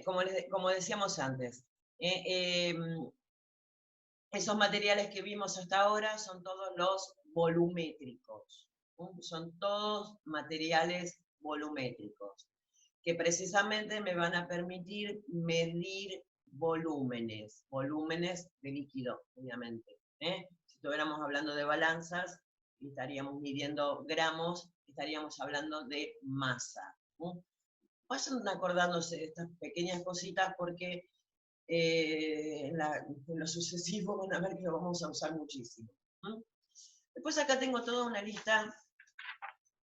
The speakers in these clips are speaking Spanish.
Como decíamos antes, esos materiales que vimos hasta ahora son todos los volumétricos, son todos materiales volumétricos, que precisamente me van a permitir medir volúmenes de líquido, obviamente. Si estuviéramos hablando de balanzas y estaríamos midiendo gramos, estaríamos hablando de masa. Vayan acordándose de estas pequeñas cositas porque en lo sucesivo van a ver que lo vamos a usar muchísimo. Después acá tengo toda una lista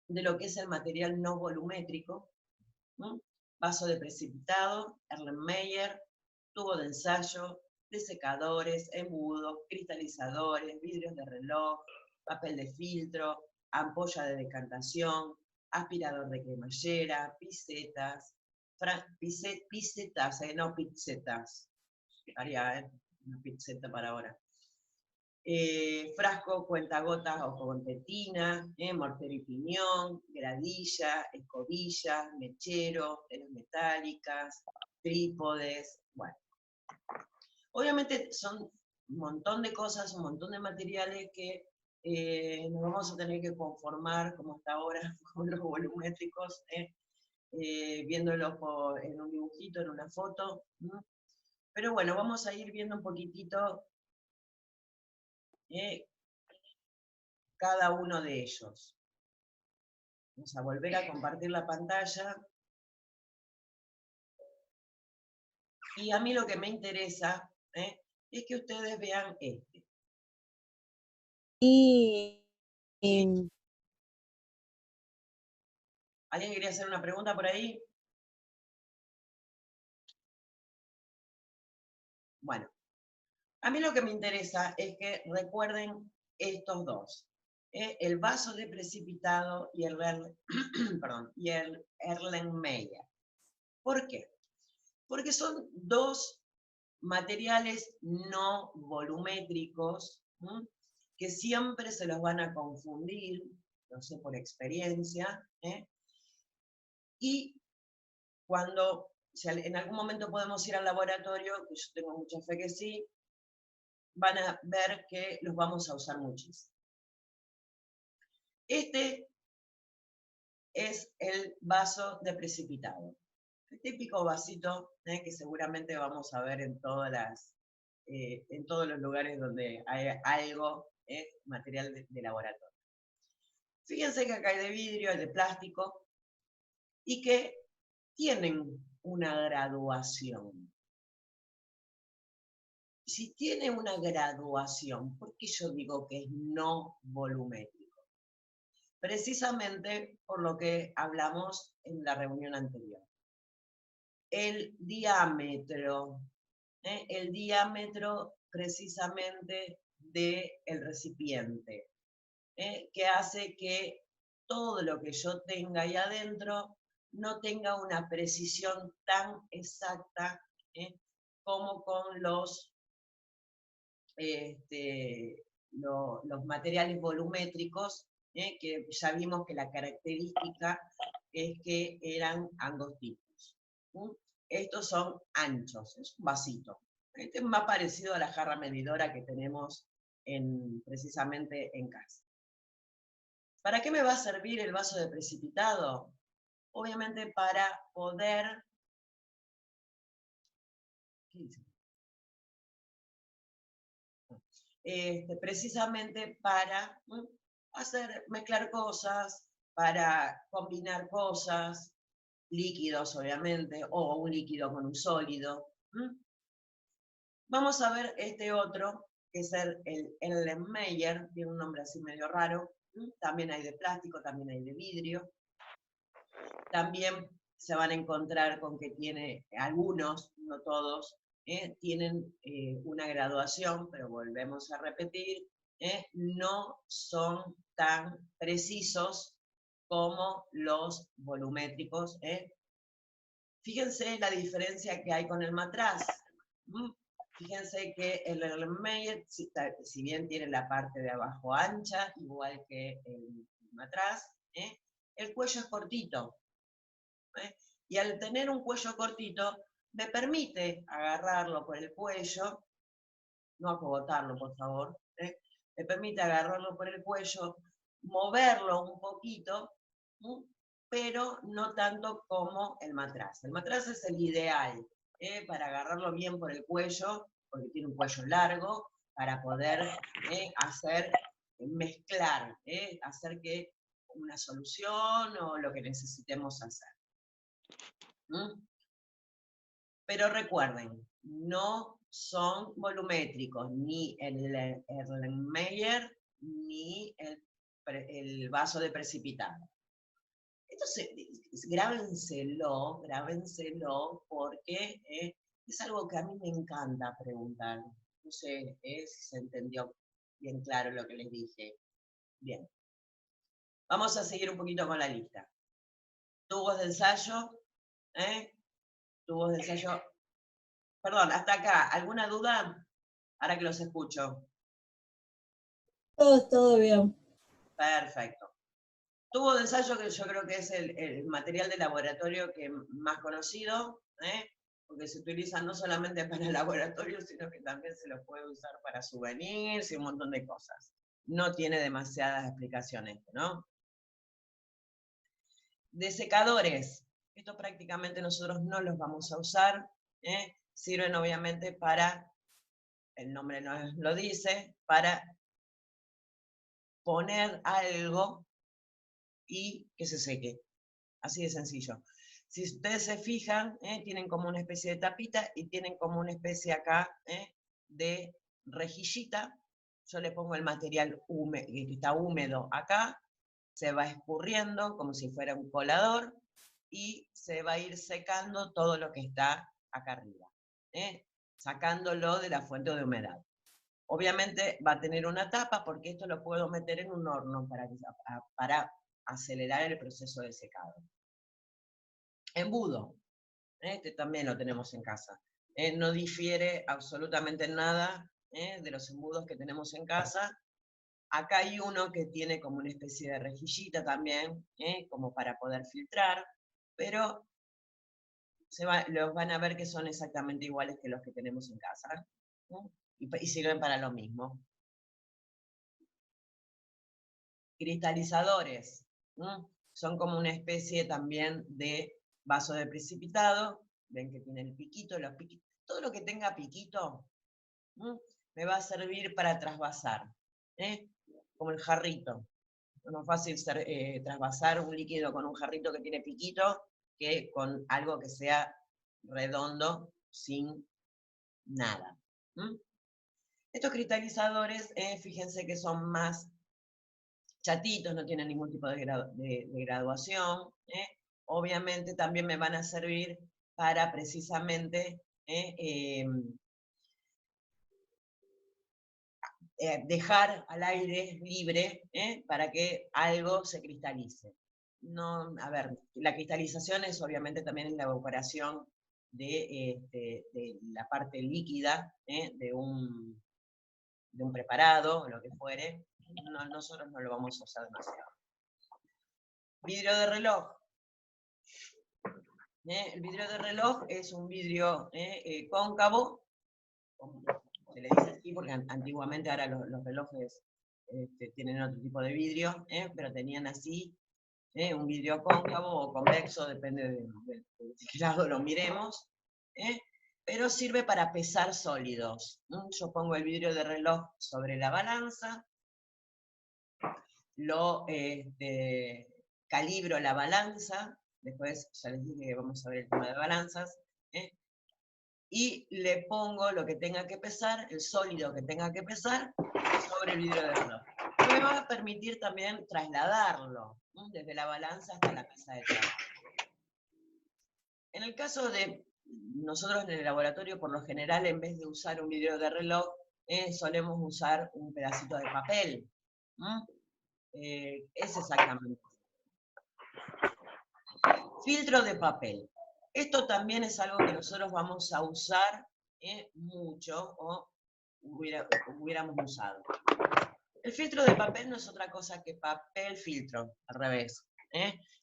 de lo que es el material no volumétrico. Vaso de precipitado, Erlenmeyer, tubo de ensayo, desecadores, embudos, cristalizadores, vidrios de reloj, papel de filtro, ampolla de decantación, aspirador de cremallera, pisetas, no pizzetas. Haría una pizzeta para ahora. Frasco, cuentagotas o con tetina, mortero y piñón, gradilla, escobillas, mecheros, telas metálicas, trípodes, bueno. Obviamente son un montón de cosas, un montón de materiales que nos vamos a tener que conformar, como hasta ahora, con los volumétricos, viéndolos en un dibujito, en una foto. Pero bueno, vamos a ir viendo un poquitito cada uno de ellos. Vamos a volver a compartir la pantalla. Y a mí lo que me interesa es que ustedes vean este. ¿Sí? ¿Alguien quería hacer una pregunta por ahí? Bueno, a mí lo que me interesa es que recuerden estos dos. El vaso de precipitado y el Erlenmeyer. ¿Por qué? Porque son dos materiales no volumétricos que siempre se los van a confundir, lo sé por experiencia, y cuando si en algún momento podemos ir al laboratorio, que yo tengo mucha fe que sí, van a ver que los vamos a usar muchísimo. Este es el vaso de precipitado. El típico vasito que seguramente vamos a ver en todos los lugares donde hay algo, material de laboratorio. Fíjense que acá hay de vidrio, hay de plástico, y que tienen una graduación. Si tiene una graduación, ¿por qué yo digo que es no volumétrico? Precisamente por lo que hablamos en la reunión anterior. El diámetro precisamente del recipiente, que hace que todo lo que yo tenga ahí adentro no tenga una precisión tan exacta como con los materiales volumétricos, que ya vimos que la característica es que eran angostitos. Estos son anchos, es un vasito. Este es más parecido a la jarra medidora que tenemos precisamente en casa. ¿Para qué me va a servir el vaso de precipitado? Obviamente para poder... ¿Qué dice? Precisamente para mezclar cosas, para combinar cosas, líquidos obviamente, o un líquido con un sólido. Vamos a ver este otro, que es el Erlenmeyer, tiene un nombre así medio raro. También hay de plástico, también hay de vidrio. También se van a encontrar con que tiene, algunos, no todos, tienen una graduación, pero volvemos a repetir, no son tan precisos como los volumétricos. Fíjense la diferencia que hay con el matraz. Fíjense que el Erlenmeyer, si bien tiene la parte de abajo ancha, igual que el matraz, el cuello es cortito. Y al tener un cuello cortito, me permite agarrarlo por el cuello, no acogotarlo, por favor, me permite agarrarlo por el cuello, moverlo un poquito, pero no tanto como el matraz. El matraz es el ideal para agarrarlo bien por el cuello, porque tiene un cuello largo, para poder mezclar, hacer que una solución o lo que necesitemos hacer. Pero recuerden, no son volumétricos, ni el Erlenmeyer, ni el vaso de precipitado. Entonces, grábenselo, porque es algo que a mí me encanta preguntar. No sé si se entendió bien claro lo que les dije. Bien. Vamos a seguir un poquito con la lista. Tubos de ensayo, tubos de ensayo. Perdón, hasta acá. ¿Alguna duda? Ahora que los escucho. Todo bien. Perfecto. Tubo de ensayo, que yo creo que es el material de laboratorio que más conocido, porque se utiliza no solamente para el laboratorio, sino que también se lo puede usar para souvenirs y un montón de cosas. No tiene demasiadas explicaciones, ¿no? Desecadores. Estos prácticamente nosotros no los vamos a usar. Sirven obviamente para, el nombre nos lo dice, para poner algo y que se seque. Así de sencillo. Si ustedes se fijan, tienen como una especie de tapita y tienen como una especie acá de rejillita. Yo le pongo el material que está húmedo acá, se va escurriendo como si fuera un colador y se va a ir secando todo lo que está acá arriba, sacándolo de la fuente de humedad. Obviamente va a tener una tapa porque esto lo puedo meter en un horno para acelerar el proceso de secado. Embudo, este también lo tenemos en casa. No difiere absolutamente nada de los embudos que tenemos en casa. Acá hay uno que tiene como una especie de rejillita también, como para poder filtrar, pero los van a ver que son exactamente iguales que los que tenemos en casa, y sirven para lo mismo. Cristalizadores, son como una especie también de vaso de precipitado. Ven que tiene el piquito, los piquitos. Todo lo que tenga piquito me va a servir para trasvasar, como el jarrito. Es más fácil trasvasar un líquido con un jarrito que tiene piquito que con algo que sea redondo sin nada. Estos cristalizadores, fíjense que son más chatitos, no tienen ningún tipo de graduación. Obviamente también me van a servir para precisamente dejar al aire libre para que algo se cristalice. No, a ver, la cristalización es obviamente también la evaporación de la parte líquida de un preparado, o lo que fuere. Nosotros no lo vamos a usar demasiado. Vidrio de reloj. El vidrio de reloj es un vidrio cóncavo, se le dice así porque antiguamente ahora los relojes tienen otro tipo de vidrio, pero tenían así un vidrio cóncavo o convexo, depende de qué lado lo miremos, pero sirve para pesar sólidos. Yo pongo el vidrio de reloj sobre la balanza, lo calibro la balanza, después ya les dije que vamos a ver el tema de balanzas, y le pongo lo que tenga que pesar, el sólido que tenga que pesar, sobre el vidrio de reloj. Me va a permitir también trasladarlo desde la balanza hasta la mesa de trabajo. En el caso de nosotros en el laboratorio, por lo general, en vez de usar un vidrio de reloj, solemos usar un pedacito de papel. Es exactamente. Filtro de papel. Esto también es algo que nosotros vamos a usar mucho, o hubiéramos usado. El filtro de papel no es otra cosa que papel filtro, al revés.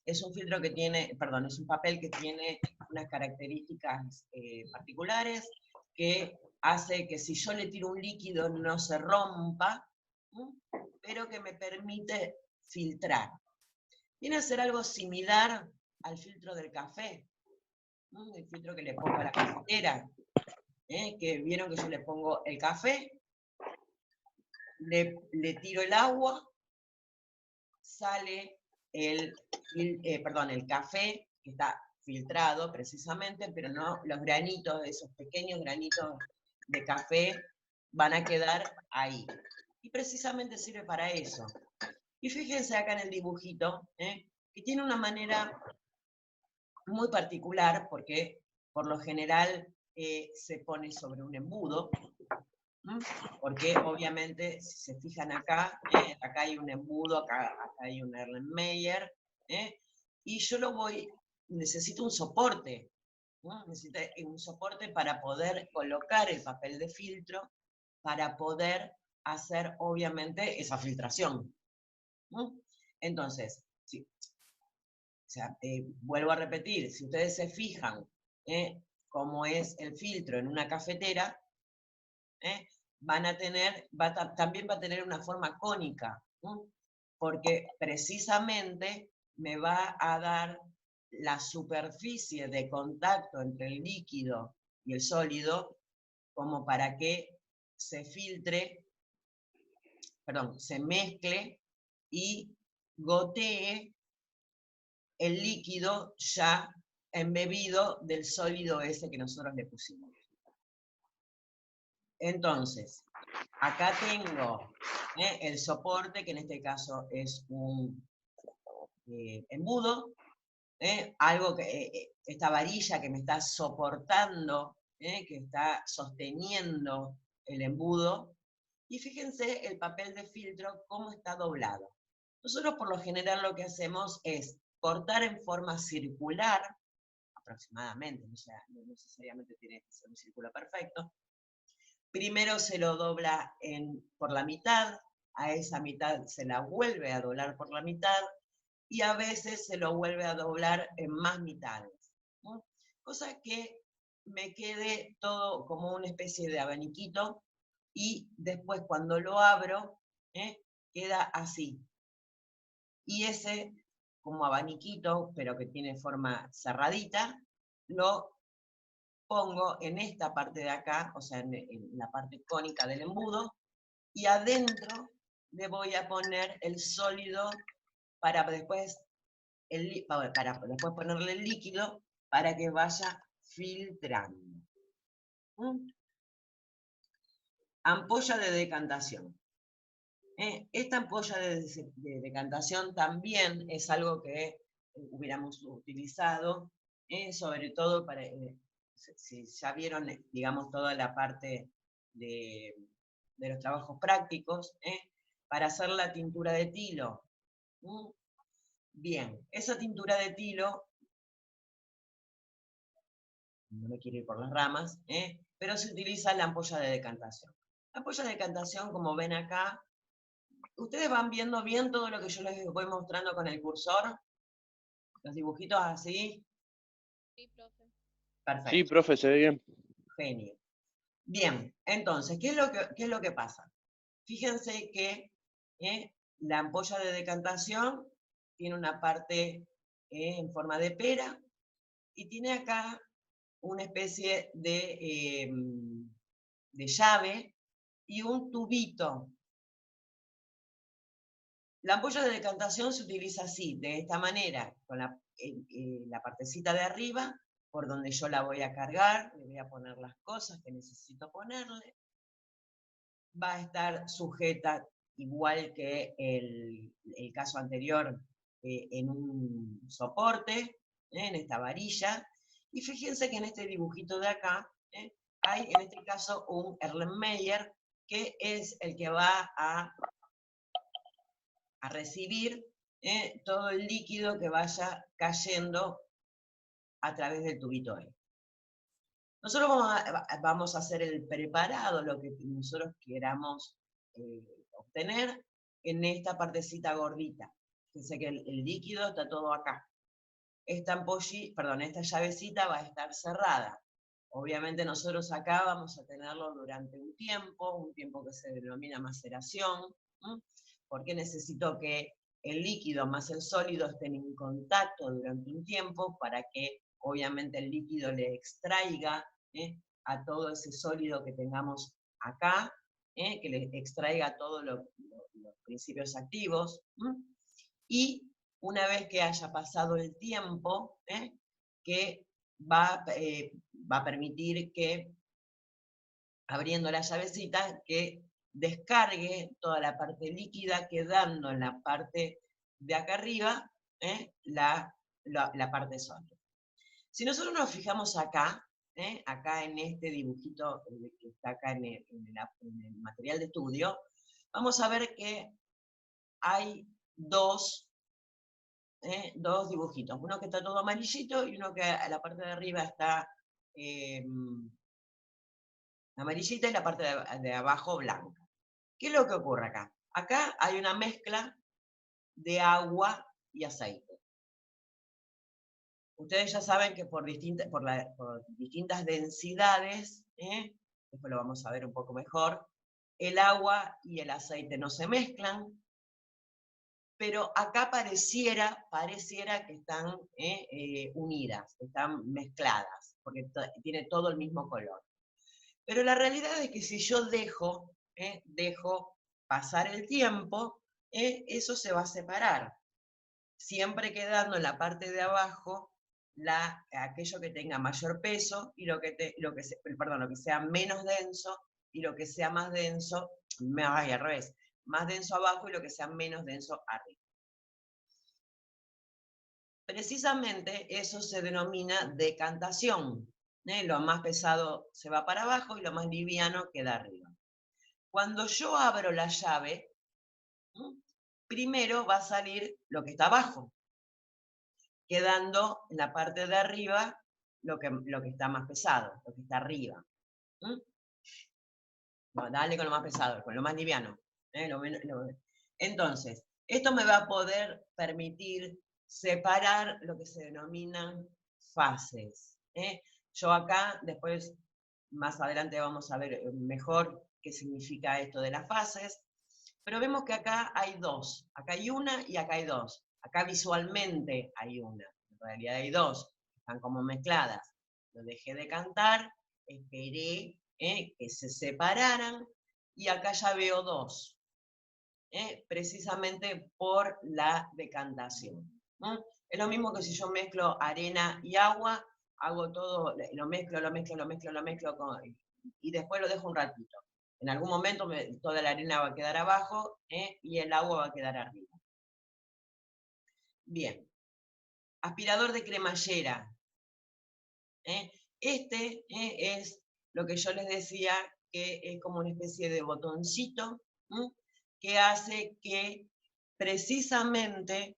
Es un filtro que tiene, perdón, es un papel que tiene unas características particulares que hace que si yo le tiro un líquido no se rompa, pero que me permite filtrar. Viene a ser algo similar al filtro del café, el filtro que le pongo a la cafetera, que vieron que yo le pongo el café, le tiro el agua, sale el café, que está filtrado precisamente, pero no los granitos, esos pequeños granitos de café van a quedar ahí. Y precisamente sirve para eso. Y fíjense acá en el dibujito, que tiene una manera muy particular, porque por lo general se pone sobre un embudo, porque obviamente, si se fijan acá, acá hay un embudo, acá hay un Erlenmeyer, y yo necesito un soporte, necesito un soporte para poder colocar el papel de filtro, para poder hacer obviamente esa filtración. Entonces, sí, o sea, vuelvo a repetir, si ustedes se fijan cómo es el filtro en una cafetera, también va a tener una forma cónica, porque precisamente me va a dar la superficie de contacto entre el líquido y el sólido, como para que se filtre, perdón, se mezcle y gotee el líquido ya embebido del sólido ese que nosotros le pusimos. Entonces, acá tengo el soporte, que en este caso es un embudo, algo que esta varilla que me está soportando, que está sosteniendo el embudo, y fíjense el papel de filtro cómo está doblado. Nosotros por lo general lo que hacemos es cortar en forma circular, aproximadamente, no necesariamente tiene que ser un círculo perfecto. Primero se lo dobla por la mitad, a esa mitad se la vuelve a doblar por la mitad, y a veces se lo vuelve a doblar en más mitades, ¿no? Cosa que me quede todo como una especie de abaniquito, y después cuando lo abro, queda así. Y ese, como abaniquito, pero que tiene forma cerradita, lo pongo en esta parte de acá, o sea, en la parte cónica del embudo, y adentro le voy a poner el sólido para después, para después ponerle el líquido para que vaya filtrando. Ampolla de decantación. Esta ampolla de decantación también es algo que hubiéramos utilizado, sobre todo para, si ya vieron, digamos, toda la parte de los trabajos prácticos, para hacer la tintura de tilo. Bien, esa tintura de tilo, no me quiero ir por las ramas, pero se utiliza la ampolla de decantación. La ampolla de decantación, como ven acá, ¿ustedes van viendo bien todo lo que yo les voy mostrando con el cursor? ¿Los dibujitos así? Sí, profe. Perfecto. Sí, profe, se ve bien. Genio. Bien, entonces, ¿qué es lo que pasa? Fíjense que la ampolla de decantación tiene una parte en forma de pera, y tiene acá una especie de llave y un tubito. La ampolla de decantación se utiliza así, de esta manera, con la partecita de arriba, por donde yo la voy a cargar, le voy a poner las cosas que necesito ponerle. Va a estar sujeta, igual que el caso anterior, en un soporte, en esta varilla. Y fíjense que en este dibujito de acá, hay en este caso un Erlenmeyer, que es el que va a recibir todo el líquido que vaya cayendo a través del tubito E. Nosotros vamos a hacer el preparado, lo que nosotros queramos obtener, en esta partecita gordita. Fíjense que el líquido está todo acá. Esta llavecita va a estar cerrada. Obviamente nosotros acá vamos a tenerlo durante un tiempo que se denomina maceración, porque necesito que el líquido más el sólido estén en contacto durante un tiempo para que obviamente el líquido le extraiga a todo ese sólido que tengamos acá, que le extraiga todos los principios activos, y una vez que haya pasado el tiempo, que va a permitir que, abriendo la llavecita, que descargue toda la parte líquida, quedando en la parte de acá arriba la parte sólida. Si nosotros nos fijamos acá, acá en este dibujito que está acá en el material de estudio, vamos a ver que hay dos dibujitos. Uno que está todo amarillito y uno que a la parte de arriba está amarillita y la parte de abajo blanca. ¿Qué es lo que ocurre acá? Acá hay una mezcla de agua y aceite. Ustedes ya saben que por distintas densidades, después lo vamos a ver un poco mejor, el agua y el aceite no se mezclan, pero acá pareciera que están unidas, están mezcladas, porque tiene todo el mismo color. Pero la realidad es que si yo dejo pasar el tiempo, eso se va a separar, siempre quedando en la parte de abajo aquello que tenga mayor peso y lo que sea menos denso, y lo que sea más denso, al revés, más denso abajo y lo que sea menos denso arriba. Precisamente eso se denomina decantación. Lo más pesado se va para abajo y lo más liviano queda arriba. Cuando yo abro la llave, primero va a salir lo que está abajo, quedando en la parte de arriba lo que está más pesado, lo que está arriba. No, dale con lo más pesado, con lo más liviano. Entonces, esto me va a poder permitir separar lo que se denominan fases. Yo acá, después, más adelante vamos a ver mejor qué significa esto de las fases, pero vemos que acá hay dos. Acá hay una y acá hay dos. Acá visualmente hay una, en realidad hay dos, están como mezcladas. Lo dejé de cantar, esperé que se separaran, y acá ya veo dos, precisamente por la decantación. Es lo mismo que si yo mezclo arena y agua, hago todo, lo mezclo, y después lo dejo un ratito. En algún momento toda la arena va a quedar abajo y el agua va a quedar arriba. Bien, aspirador de cremallera. Este es lo que yo les decía, que es como una especie de botoncito que hace que precisamente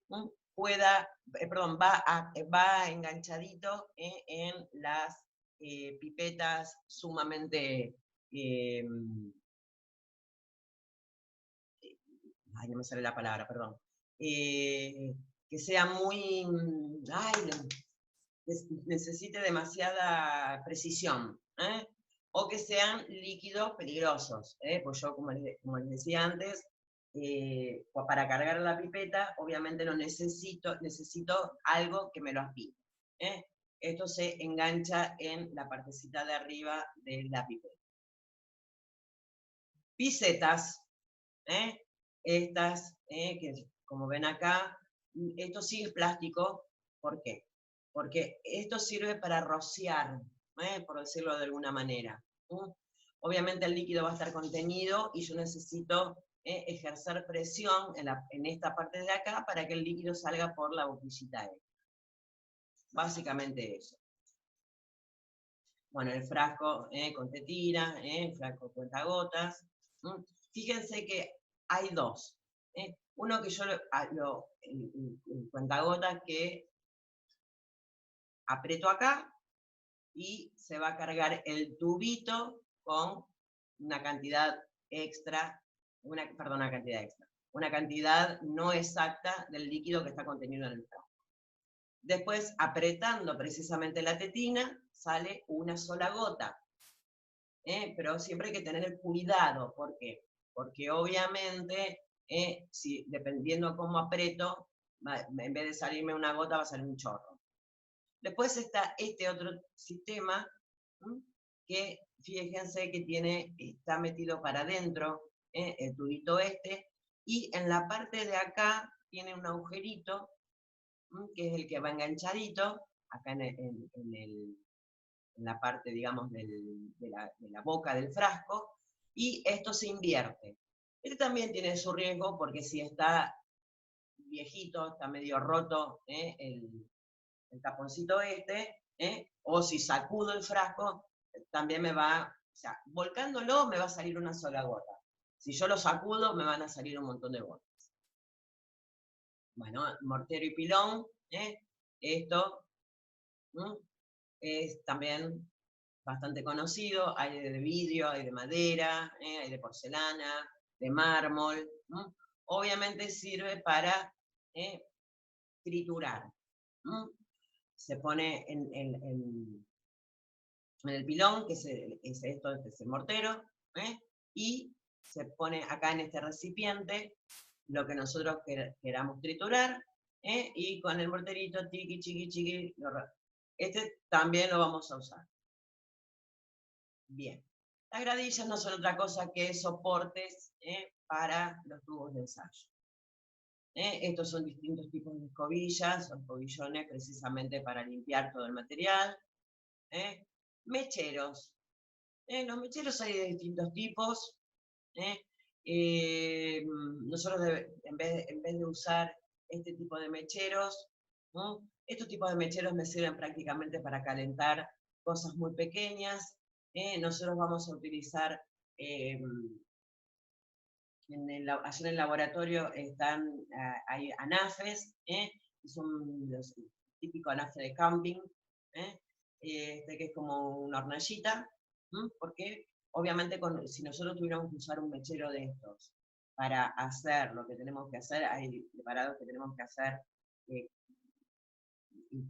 va enganchadito en las pipetas sumamente, ay, no me sale la palabra, perdón, que sea muy, necesite demasiada precisión, o que sean líquidos peligrosos, pues yo, como les decía antes, para cargar la pipeta, obviamente no necesito algo que me lo aspire. Esto se engancha en la partecita de arriba de la pipeta. Pisetas, estas, que como ven acá, esto sí es plástico. ¿Por qué? Porque esto sirve para rociar, por decirlo de alguna manera. Obviamente el líquido va a estar contenido y yo necesito ejercer presión en esta parte de acá para que el líquido salga por la boquillita. Básicamente eso. Bueno, el frasco con tetina, el frasco cuentagotas. Fíjense que hay dos. Uno que yo el cuentagotas que aprieto acá y se va a cargar el tubito con una cantidad extra, una cantidad extra. una cantidad no exacta del líquido que está contenido en el frasco. Después, apretando precisamente la tetina, sale una sola gota. Pero siempre hay que tener cuidado. ¿Por qué? Porque obviamente, si, dependiendo cómo aprieto, en vez de salirme una gota, va a salir un chorro. Después está este otro sistema, que fíjense que está metido para adentro, el tubito este, y en la parte de acá tiene un agujerito, que es el que va enganchadito, acá en la parte, digamos, de la boca del frasco, y esto se invierte. Este también tiene su riesgo, porque si está viejito, está medio roto el taponcito este, o si sacudo el frasco, también me va, o sea, volcándolo me va a salir una sola gota. Si yo lo sacudo, me van a salir un montón de gotas. Bueno, mortero y pilón, esto es también bastante conocido. Hay de vidrio, hay de madera, hay de porcelana, de mármol. Obviamente sirve para triturar. Se pone en el pilón, que es el mortero, y se pone acá en este recipiente lo que nosotros queramos triturar, y con el morterito, chiqui, chiqui, chiqui, este también lo vamos a usar. Bien, las gradillas no son otra cosa que soportes para los tubos de ensayo. Estos son distintos tipos de escobillas, son escobillones precisamente para limpiar todo el material. Mecheros. Los mecheros hay de distintos tipos. Nosotros en vez de usar este tipo de mecheros, estos tipos de mecheros me sirven prácticamente para calentar cosas muy pequeñas. Nosotros vamos a utilizar, allá en el laboratorio hay anafes, que son los típicos anafes de camping, que es como una hornallita, porque obviamente si nosotros tuviéramos que usar un mechero de estos para hacer lo que tenemos que hacer, hay preparados que tenemos que hacer,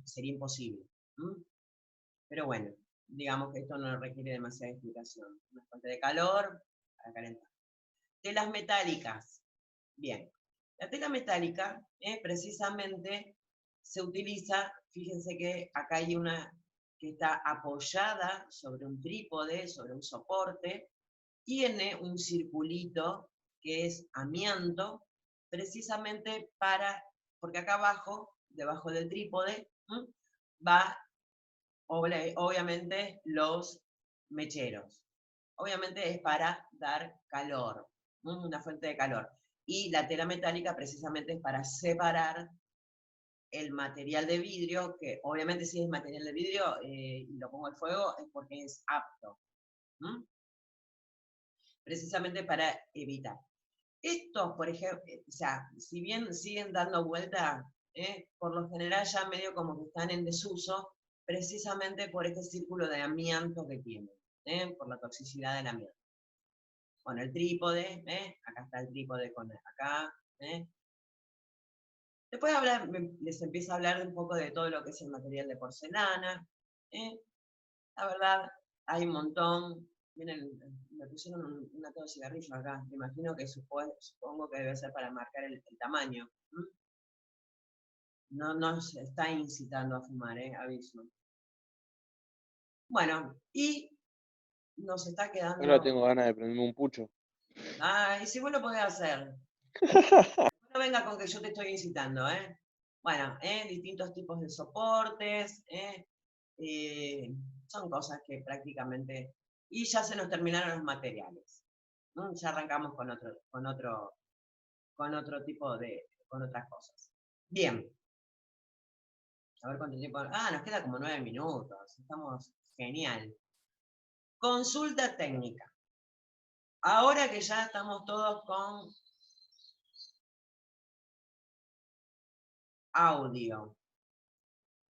sería imposible. Pero bueno, digamos que esto no requiere demasiada explicación. Una fuente de calor para calentar. Telas metálicas. Bien, la tela metálica precisamente se utiliza, fíjense que acá hay una que está apoyada sobre un trípode, sobre un soporte, tiene un circulito que es amianto, precisamente porque acá abajo, debajo del trípode, va obviamente los mecheros. Obviamente es para dar calor, una fuente de calor. Y la tela metálica precisamente es para separar el material de vidrio, que obviamente si es material de vidrio y lo pongo al fuego es porque es apto. Precisamente para evitar. Estos, por ejemplo, o sea, si bien siguen dando vuelta, por lo general ya medio como que están en desuso, precisamente por este círculo de amianto que tienen, por la toxicidad del amianto. Bueno, el trípode, acá está el trípode con acá. Después les empiezo a hablar un poco de todo lo que es el material de porcelana. La verdad, hay un montón. Miren, me pusieron una todo de cigarrillo acá. Me imagino que supongo que debe ser para marcar el tamaño. No nos está incitando a fumar, aviso. Bueno, y nos está quedando... Ahora tengo ganas de prenderme un pucho. Y si vos lo podés hacer. No venga con que yo te estoy incitando, Bueno, distintos tipos de soportes, son cosas que prácticamente... Y ya se nos terminaron los materiales. Ya arrancamos con otro tipo con otras cosas. Bien. A ver cuánto tiempo... nos queda como 9 minutos. Estamos genial. Consulta técnica. Ahora que ya estamos todos con audio.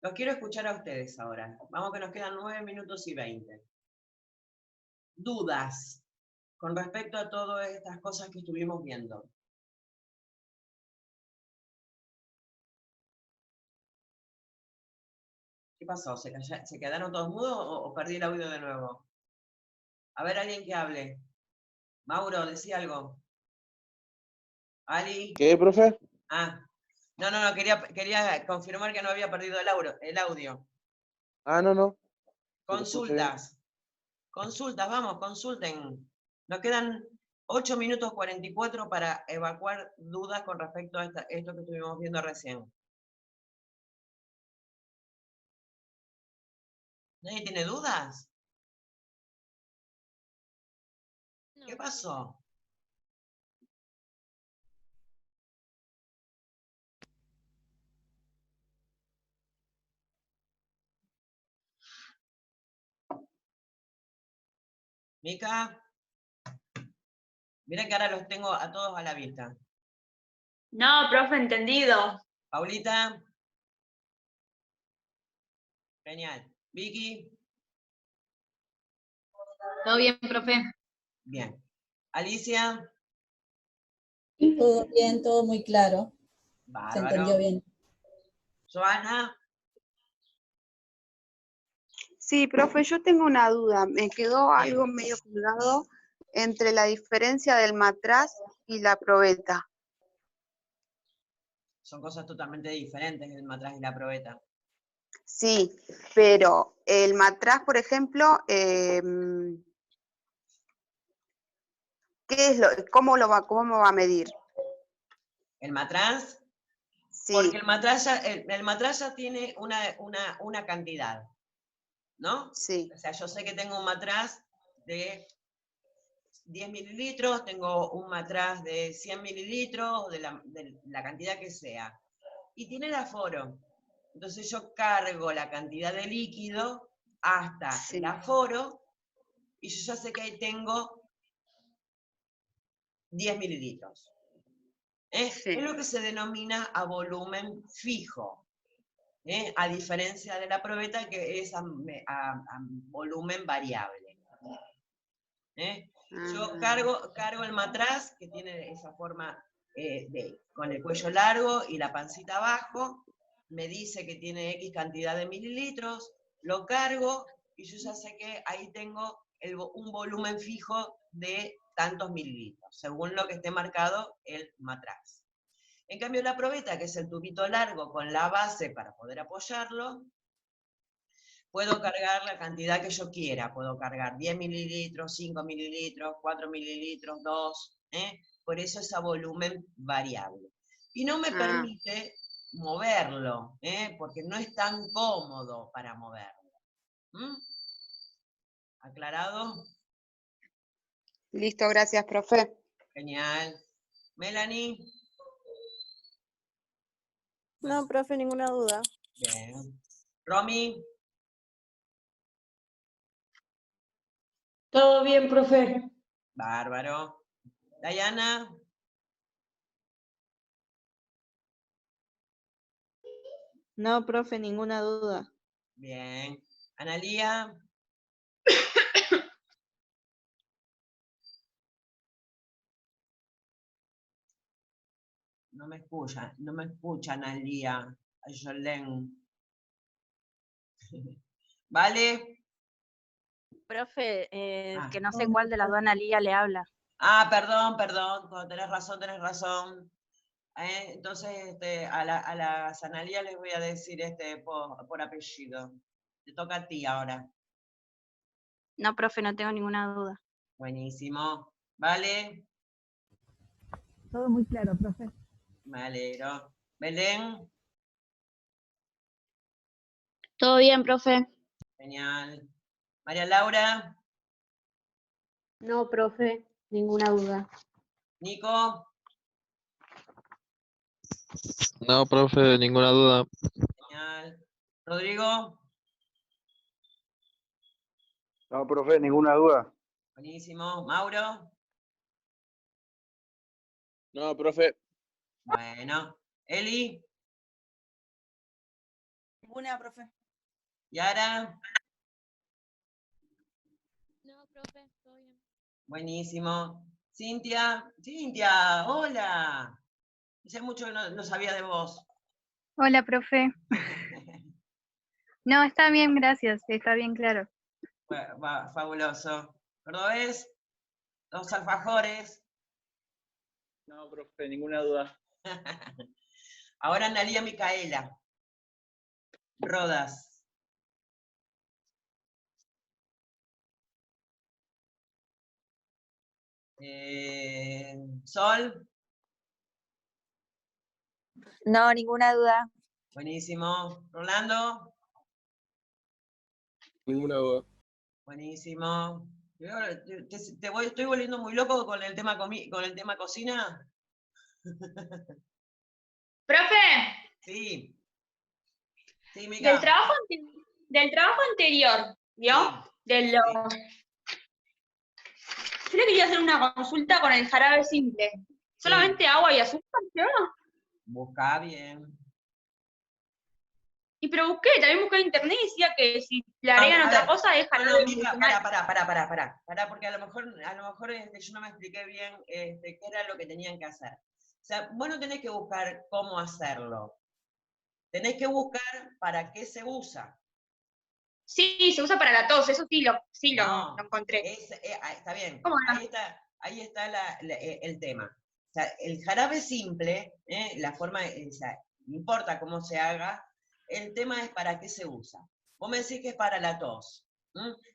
Los quiero escuchar a ustedes ahora. Vamos que nos quedan 9 minutos y 20. Dudas con respecto a todas estas cosas que estuvimos viendo. ¿Qué pasó? ¿Se quedaron todos mudos o perdí el audio de nuevo? A ver, alguien que hable. Mauro, decía algo. Ali. ¿Qué, profe? Ah, no, quería confirmar que no había perdido el audio. Ah, no. Consultas. Consultas, vamos, consulten. Nos quedan 8 minutos 44 para evacuar dudas con respecto a esto que estuvimos viendo recién. ¿Nadie tiene dudas? No. ¿Qué pasó? Mica, miren que ahora los tengo a todos a la vista. No, profe, entendido. Paulita. Genial. Vicky. Todo bien, profe. Bien. Alicia. Todo bien, todo muy claro. Se entendió Bárbaro. bien. Joana. Sí, profe, yo tengo una duda. Me quedó Bien. algo medio colgado entre la diferencia del matraz y la probeta. Son cosas totalmente diferentes el matraz y la probeta. Sí, pero el matraz, por ejemplo, cómo me va a medir? El matraz. Sí, Porque el matraz ya tiene una cantidad, ¿no? sí, O sea, yo sé que tengo un matraz de 10 mililitros, tengo un matraz de 100 mililitros, de la cantidad que sea. Y tiene el aforo. Entonces yo cargo la cantidad de líquido hasta sí. el aforo, y yo ya sé que ahí tengo 10 mililitros. Sí. Es lo que se denomina a volumen fijo. A diferencia de la probeta, que es a volumen variable. Yo cargo el matraz, que tiene esa forma con el cuello largo y la pancita abajo, me dice que tiene X cantidad de mililitros, lo cargo y yo ya sé que ahí tengo un volumen fijo de tantos mililitros, según lo que esté marcado el matraz. En cambio, la probeta, que es el tubito largo con la base para poder apoyarlo, puedo cargar la cantidad que yo quiera. Puedo cargar 10 mililitros, 5 mililitros, 4 mililitros, 2. Por eso es a volumen variable. Y no me permite moverlo, porque no es tan cómodo para moverlo. ¿Aclarado? Listo, gracias, profe. Genial. Melanie. No, profe, ninguna duda. Bien. Romy. Todo bien, profe. Bárbaro. Dayana. No, profe, ninguna duda. Bien. Analía. No me escuchan, Analía. A Yolén. ¿Vale? Profe, Ah. que no sé cuál de las dos Analía le habla. Ah, perdón. Tenés razón. Entonces, a las Analía les voy a decir por apellido. Te toca a ti ahora. No, profe, no tengo ninguna duda. Buenísimo. ¿Vale? Todo muy claro, profe. Me alegro. Belén. Todo bien, profe. Genial. María Laura. No, profe, ninguna duda. Nico. No, profe, ninguna duda. Genial. Rodrigo. No, profe, ninguna duda. Buenísimo. Mauro. No, profe. Bueno. Eli. Ninguna, profe. Yara. No, profe, todo bien. Buenísimo. Cintia, hola. Hace mucho que no sabía de vos. Hola, profe. No, está bien, gracias, está bien claro. Fabuloso. ¿Cordobés? Los alfajores. No, profe, ninguna duda. Ahora Analía Micaela. Rodas. Sol. No, ninguna duda. Buenísimo. Rolando. Ninguna duda. Buenísimo. Estoy volviendo muy loco con el tema con el tema cocina. Profe, Sí. Sí, Mica. del trabajo anterior, ¿vio? Sí. Yo le quería hacer una consulta con el jarabe simple. ¿Solamente agua y azúcar, ¿no? Busca bien. Y pero también busqué en internet y decía que si le agregan otra cosa es jarabe medicinal. Pará, porque a lo mejor yo no me expliqué bien qué era lo que tenían que hacer. O sea, vos no tenés que buscar cómo hacerlo. Tenés que buscar para qué se usa. Sí, se usa para la tos, eso sí lo encontré. Está bien. ¿Cómo no? Ahí está el tema. O sea, el jarabe simple, la forma, o sea, no importa cómo se haga, el tema es para qué se usa. Vos me decís que es para la tos,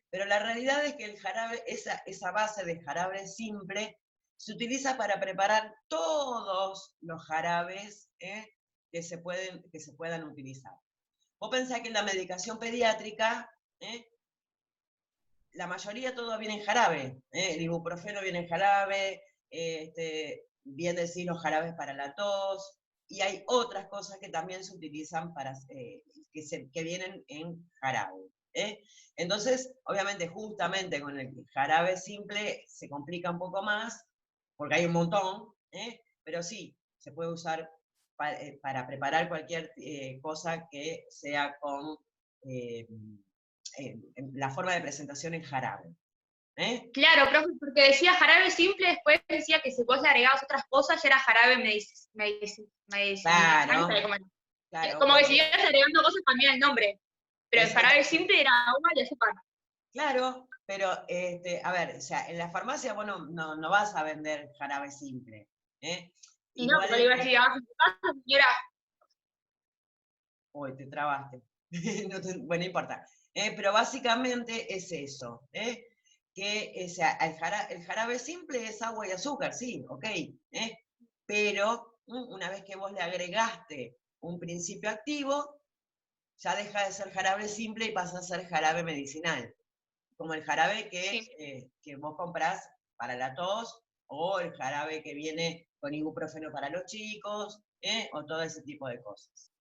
pero la realidad es que el jarabe, esa base de jarabe simple, se utiliza para preparar todos los jarabes que se puedan utilizar. Vos pensás que en la medicación pediátrica, la mayoría todo viene en jarabe, el ibuprofeno viene en jarabe, bien decir los jarabes para la tos, y hay otras cosas que también se utilizan para, que vienen en jarabe. Entonces, obviamente, justamente con el jarabe simple se complica un poco más, porque hay un montón, pero sí, se puede usar para preparar cualquier cosa que sea con la forma de presentación en jarabe. Claro, profe, porque decía jarabe simple, después decía que si vos le agregabas otras cosas ya era jarabe medicinal. Claro, como que si ibas agregando cosas cambiaba el nombre. Pero el jarabe simple era agua y azúcar. Claro, pero, a ver, o sea, en la farmacia vos no vas a vender jarabe simple. Y no, porque le iba a decir, en tu casa, señora. Uy, te trabaste. Bueno, no importa. Pero básicamente es eso. Que o sea, el jarabe simple es agua y azúcar, sí, ok. Pero una vez que vos le agregaste un principio activo, ya deja de ser jarabe simple y pasa a ser jarabe medicinal. Como el jarabe que vos comprás para la tos, o el jarabe que viene con ibuprofeno para los chicos, o todo ese tipo de cosas.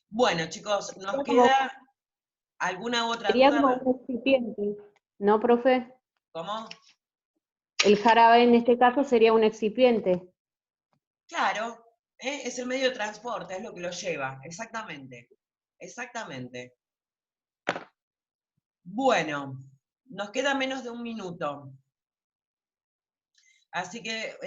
Bueno, chicos, ¿nos queda alguna otra duda? Sería como un excipiente, ¿no, profe? ¿Cómo? El jarabe en este caso sería un excipiente. Claro, es el medio de transporte, es lo que lo lleva, exactamente. Exactamente. Bueno, nos queda menos de un minuto. Así que